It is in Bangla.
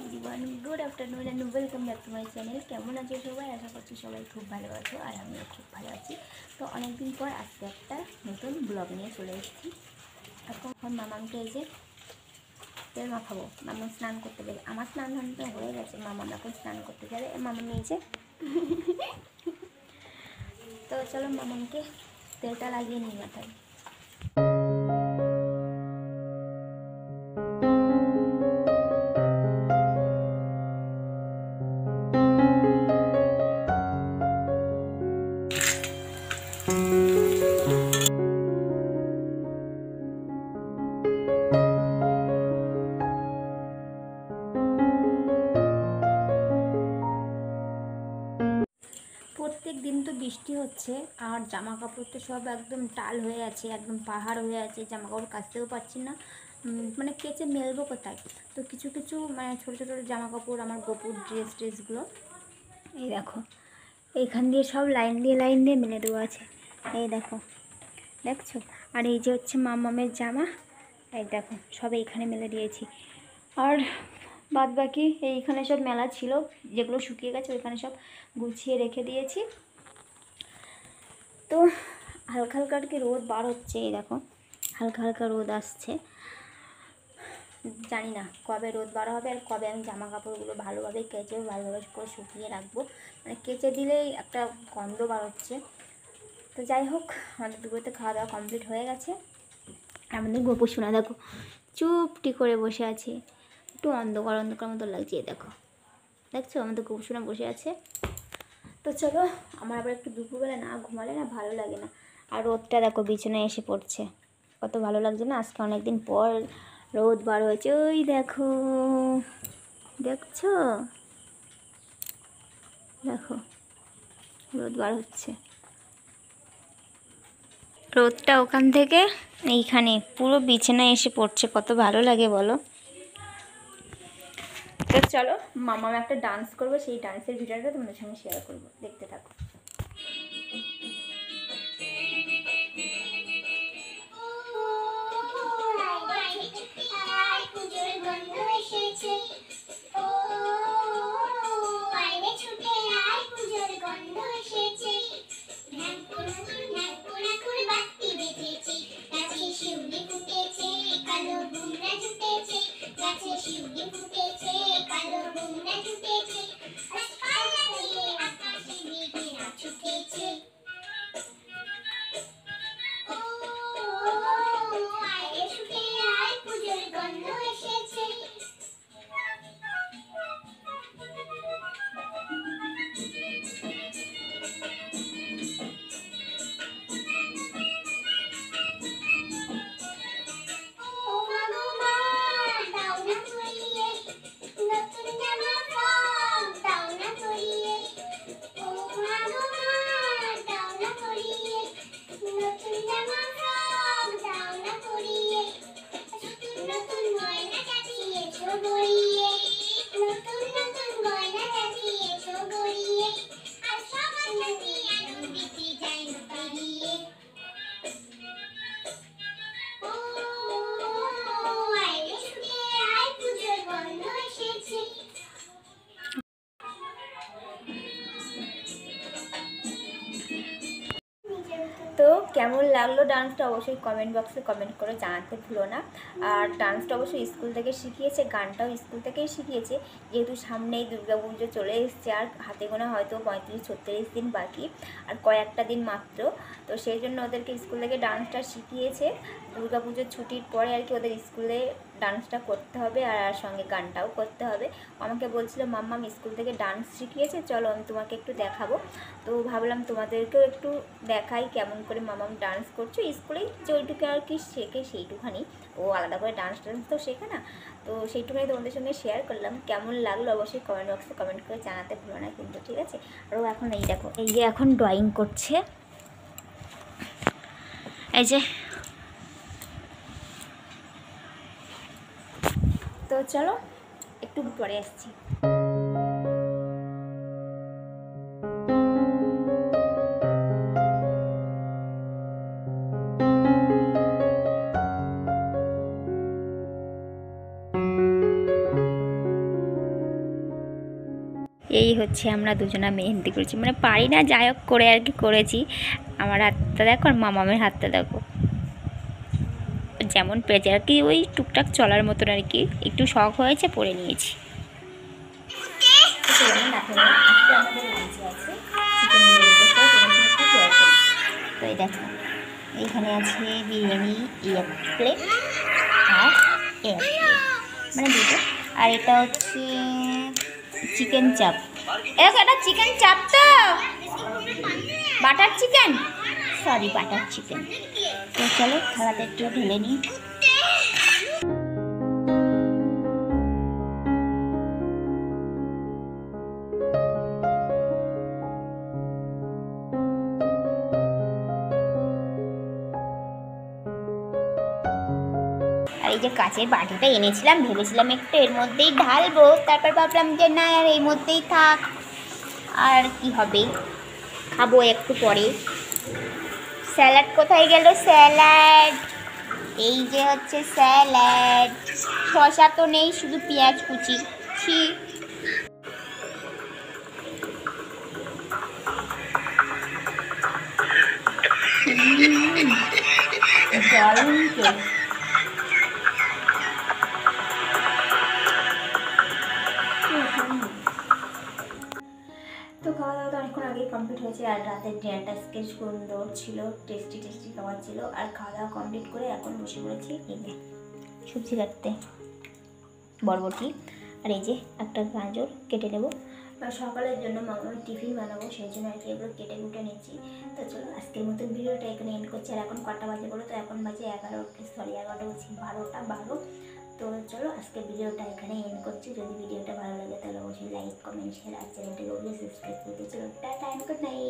Everyone, good afternoon and welcome back to my channel. কেমন আছো সবাই? আশা করছি সবাই খুব ভালো আছো, আর আমিও খুব ভালো আছি। তো অনেকদিন পর আজকে একটা নতুন ব্লগ নিয়ে চলে এসেছি। এখন মামাকে এই যে তেল মাখাবো, মামা স্নান করতে যাবে। আমার স্নান ধান তো হয়ে গেছে, মামা এখন স্নান করতে যাবে। মামা নিয়েছে তো চলো মামাকে তেলটা লাগিয়ে নিই মাথায়। প্রত্যেক দিন তো বৃষ্টি হচ্ছে, আর জামা কাপড় তো সব একদম টাল হয়ে আছে, একদম পাহাড় হয়ে আছে। জামা কাপড় কাচতেও পারছি না, মানে কেচে মেলবো কোথায়। তো কিছু কিছু মানে ছোটো ছোটো জামা কাপড়, আমার গোপুর ড্রেসগুলো এই দেখো এইখান দিয়ে সব লাইন দিয়ে মেলে দেওয়া আছে। এই দেখো, দেখছো? আর এই যে হচ্ছে মামামের জামা, এই দেখো সব এইখানে মেলে দিয়েছি। আর বাদ বাকি এইখানে সব মেলা ছিল, যেগুলো শুকিয়ে গেছে ওইখানে সব গুছিয়ে রেখে দিয়েছি। তো হালকা হালকা আর কি রোদ বার হচ্ছে, এই দেখো হালকা হালকা রোদ আসছে। জানি না কবে রোদ বার হবে আর কবে আমি জামা কাপড়গুলো ভালোভাবে কেচে ভালোভাবে করে শুকিয়ে রাখবো। মানে কেচে দিলেই একটা গন্ধ বার হচ্ছে। তো যাই হোক, আমাদের দুপুরেতে খাওয়া দাওয়া কমপ্লিট হয়ে গেছে। আমাদের গোপু শোনা দেখো চুপটি করে বসে আছে, একটু অন্ধকার অন্ধকার মতো লাগছে। দেখো, দেখছো আমাদের গোপু শোনা বসে আছে। তো চলো, আমার আবার একটু দুপুরবেলা না ঘুমালে না ভালো লাগে না। আর রোদটা দেখো বিছানায় এসে পড়ছে, কত ভালো লাগছে না। আজকে অনেকদিন পর রোদ বার হয়েছে, ওই দেখো, দেখছো? দেখো রোদ বার হচ্ছে, রোদটা ওখান থেকে এইখানে পুরো বিছানায় এসে পড়ছে, কত ভালো লাগে বলো। তো চলো, মামা একটা ডান্স করবো, সেই ডান্সের ভিডিওটা তোমাদের সঙ্গে শেয়ার করবো, দেখতে থাকো। তো কেমন লাগলো ডান্সটা অবশ্যই কমেন্ট বক্সে কমেন্ট করে জানাতে ভুলো না। আর ডান্সটা অবশ্যই স্কুল থেকে শিখিয়েছে, গানটাও স্কুল থেকেই শিখিয়েছে। যেহেতু সামনেই দুর্গাপুজো চলে এসছে, আর হাতে গোনা হয়তো 35-36 দিন বাকি, আর কয়েকটা দিন মাত্র। তো সেই জন্য ওদেরকে স্কুল থেকে ডান্সটা শিখিয়েছে। দুর্গাপুজোর ছুটির পরে আর কি ওদের স্কুলে ডান্সটা করতে হবে, আর সঙ্গে গানটাও করতে হবে। আমাকে বলছিল মাম্মা স্কুল থেকে ডান্স শিখিয়েছে, চলো আমি তোমাকে একটু দেখাবো। তো ভাবলাম তোমাদেরকেও একটু দেখাই কেমন করে মামাম ডান্স করছো। স্কুলেই যেটুকু আর কি শেখে সেইটুখানি, ও আলাদা করে ডান্স তো শেখে না। তো সেইটুখানি তোমাদের সঙ্গে শেয়ার করলাম। কেমন লাগলো অবশ্যই কমেন্ট বক্সে কমেন্ট করে জানাতে ভুলো না কিন্তু, ঠিক আছে? আর ও এখন এই দেখো, এই যে এখন ড্রয়িং করছে, এই যে। তো চলো একটু পরে আসছি। এই হচ্ছে আমরা দুজনা মেহেন্দি করেছি, মানে পারি না, যাই হোক করে আর কি করেছি। আমার হাতটা দেখো আর মামামের হাতটা দেখো, যেমন পেয়েছে আর কি, ওই টুকটাক চলার মতন আর কি, একটু শখ হয়েছে পরে নিয়েছি। তো এই দেখো এইখানে আছে বিরিয়ানি এক প্লেট আর এক প্লেট, মানে দুটো। আর এটা হচ্ছে চিকেন চাপ, এটা চিকেন চাপ তো butter chicken, sorry butter chicken. তো চলো থালাতে একটু ঢেলে নিই। আর এই যে কাচের বাটিটা এনেছিলাম, ভেবেছিলাম একটু এর মধ্যেই ঢালবো, তারপর ভাবলাম যে না আর এই মধ্যেই থাক, আর কি হবে, খাবো একটু পরে। স্যালাড কোথায় গেল? স্যালাড, এই যে হচ্ছে স্যালাড, শসা তো নেই, শুধু পেঁয়াজ কুচি। ছি, তো খাওয়া দাওয়া তো অনেকক্ষণ আগেই কমপ্লিট হয়েছে, আর রাতের ডিনারটা স্কেচ সুন্দর ছিল, টেস্টি টেস্টি খাবার ছিল। আর খাওয়া দাওয়া কমপ্লিট করে এখন বসে পড়েছি এই যে সবজি কাটতে, বরবটি আর এই যে একটা গাজর কেটে নেবো, সকালের জন্য মামার টিফিন বানাবো, সেই জন্য আর কি এগুলো কেটে কুটে নিচ্ছি। তো চলো আজকের মতন ভিডিওটা এখানে এন্ড করছি। আর এখন কটা বাজে বলো তো? এখন বাজে 11টা বলছি 12টা। তো চলো আজকের ভিডিওটা এখানে এন্ড করছি। যদি ভিডিওটা ভালো লাগে তাহলে অবশ্যই লাইক কমেন্ট শেয়ার আর চ্যানেলটাকে অবশ্যই সাবস্ক্রাইব করতে। চলো টাটা, গুড নাইট।